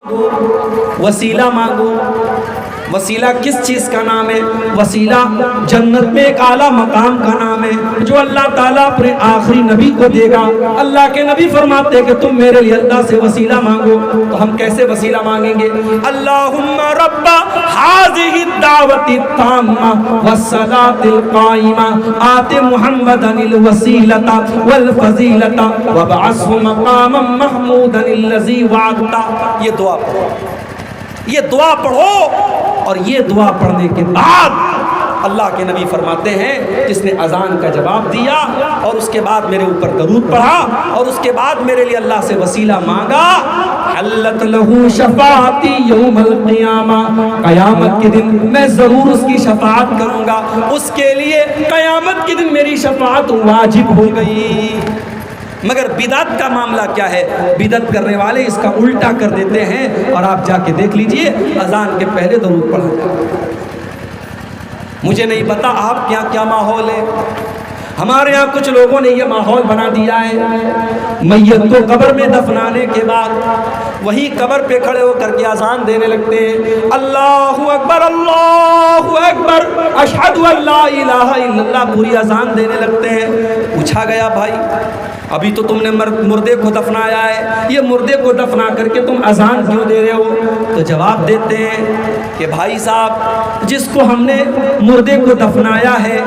وسیلہ مانگو. وسیلہ کس چیز کا نام ہے؟ وسیلہ جنت میں ایک اعلیٰ مقام کا نام ہے جو اللہ تعالیٰ اپنے آخری نبی کو دے گا. اللہ کے نبی فرماتے ہیں کہ تم میرے لیے اللہ سے وسیلہ مانگو. تو ہم کیسے وسیلہ مانگیں گے؟ اللہم رب ہذہ الدعوۃ التامہ والصلاۃ القائمہ آت محمدا الوسیلۃ والفضیلۃ وابعثہ مقاما محمودا الذی وعدتہ. یہ دعا پڑھو، یہ دعا پڑھو. اور یہ دعا پڑھنے کے بعد اللہ کے نبی فرماتے ہیں جس نے اذان کا جواب دیا اور اس کے بعد میرے اوپر درود پڑھا اور اس کے بعد میرے لیے اللہ سے وسیلہ مانگا، حلت لہ شفاعتی یوم القیامہ، قیامت کے دن میں ضرور اس کی شفاعت کروں گا. اس کے لیے قیامت کے دن میری شفاعت واجب ہو گئی. مگر بدعت کا معاملہ کیا ہے؟ بدعت کرنے والے اس کا الٹا کر دیتے ہیں اور آپ جا کے دیکھ لیجئے اذان کے پہلے درود پڑھا. مجھے نہیں پتا آپ کے یہاں کیا ماحول ہے. ہمارے یہاں کچھ لوگوں نے یہ ماحول بنا دیا ہے، میت کو قبر میں دفنانے کے بعد وہی قبر پہ کھڑے ہو کر کے اذان دینے لگتے ہیں، اللہ اکبر اللہ اکبر اشہد ان لا الہ الا اللہ، پوری اذان دینے لگتے ہیں. پوچھا گیا بھائی ابھی تو تم نے مردے کو دفنایا ہے، یہ مردے کو دفنا کر کے تم اذان کیوں دے رہے ہو؟ تو جواب دیتے ہیں کہ بھائی صاحب جس کو ہم نے مردے کو دفنایا ہے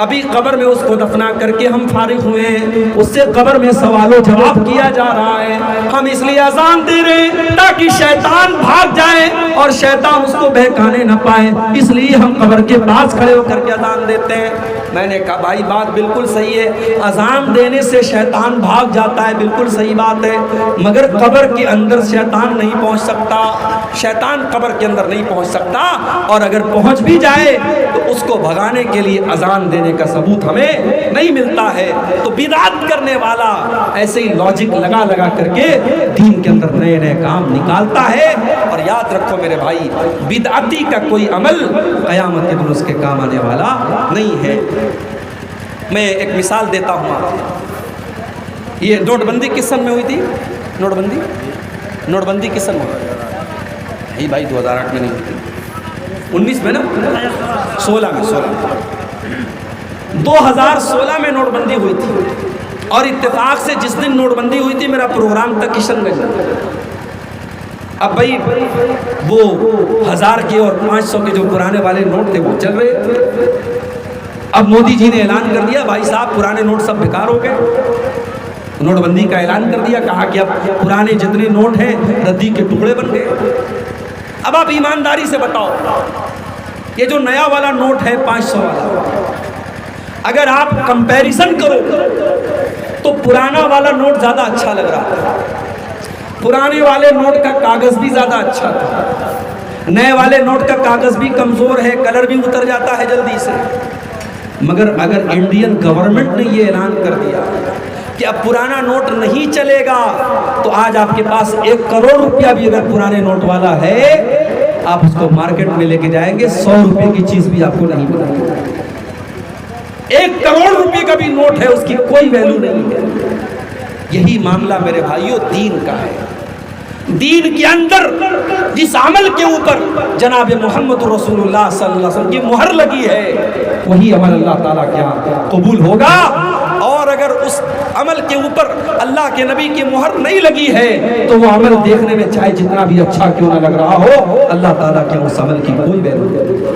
ابھی قبر میں اس کو دفنا کر کے ہم فارغ ہوئے ہیں، اس سے قبر میں سوال و جواب کیا جا رہا ہے، ہم اس لیے اذان دے رہے ہیں تاکہ شیطان بھاگ جائے اور شیطان اس کو بہکانے نہ پائے، اس لیے ہم قبر کے پاس کھڑے ہو کر کے اذان دیتے ہیں. میں نے کہا بھائی بات بالکل صحیح ہے، اذان دینے سے شیطان بھاگ جاتا ہے، بالکل صحیح بات ہے، مگر قبر کے اندر شیطان نہیں پہنچ سکتا. شیطان قبر کے اندر نہیں پہنچ سکتا، اور اگر پہنچ بھی جائے تو اس کو بھگانے کے لیے اذان دینے کا ثبوت ہمیں نہیں ملتا ہے. تو بدعت کرنے والا ایسے ہی لاجک لگا لگا کر کے دین کے اندر نئے نئے کام نکالتا ہے. اور یاد رکھو میرے بھائی، بدعتی کا کوئی عمل قیامت کے دن اس کے کام آنے والا نہیں ہے. میں ایک مثال دیتا ہوں آپ کو. یہ نوٹ بندی کس سن میں ہوئی تھی؟ نوٹ بندی کس سن میں ہوئی؟ نہیں بھائی 2008 میں نہیں ہوئی تھی، 19 میں نا، 16 میں 2016 میں نوٹ بندی ہوئی تھی. اور اتفاق سے جس دن نوٹ بندی ہوئی تھی میرا پروگرام تھا کشن گنج. اب بھائی وہ 1000 کے اور 500 کے جو پرانے والے نوٹ تھے وہ چل رہے تھے. اب مودی جی نے اعلان کر دیا بھائی صاحب پرانے نوٹ سب بیکار ہو گئے. نوٹ بندی کا اعلان کر دیا، کہا کہ اب پرانے جتنے نوٹ ہیں ردی کے ٹکڑے بن گئے. اب آپ ایمانداری سے بتاؤ یہ جو نیا والا نوٹ ہے 500 والا، اگر آپ کمپیریزن کرو تو پرانا والا نوٹ زیادہ اچھا لگ رہا تھا. پرانے والے نوٹ کا کاغذ بھی زیادہ اچھا تھا، نئے والے نوٹ کا کاغذ بھی کمزور ہے، کلر بھی اتر جاتا ہے جلدی سے. مگر اگر انڈین گورنمنٹ نے یہ اعلان کر دیا کہ اب پرانا نوٹ نہیں چلے گا تو آج آپ کے پاس 1 کروڑ روپیہ بھی اگر پرانے نوٹ والا ہے آپ اس کو مارکیٹ میں لے کے جائیں گے 100 روپے کی چیز بھی آپ کو نہیں ملے گی. 1 کروڑ روپے کا بھی نوٹ ہے اس کی کوئی ویلیو نہیں ہے. یہی معاملہ میرے بھائیوں دین کا ہے. دین کے اندر جس عمل کے اوپر جناب محمد رسول اللہ صلی اللہ علیہ وسلم کی مہر لگی ہے وہی عمل اللہ تعالیٰ کے یہاں قبول ہوگا. اور اگر اس عمل کے اوپر اللہ کے نبی کی مہر نہیں لگی ہے تو وہ عمل دیکھنے میں چاہے جتنا بھی اچھا کیوں نہ لگ رہا ہو اللہ تعالیٰ کے اس عمل کی کوئی ویلیو نہیں.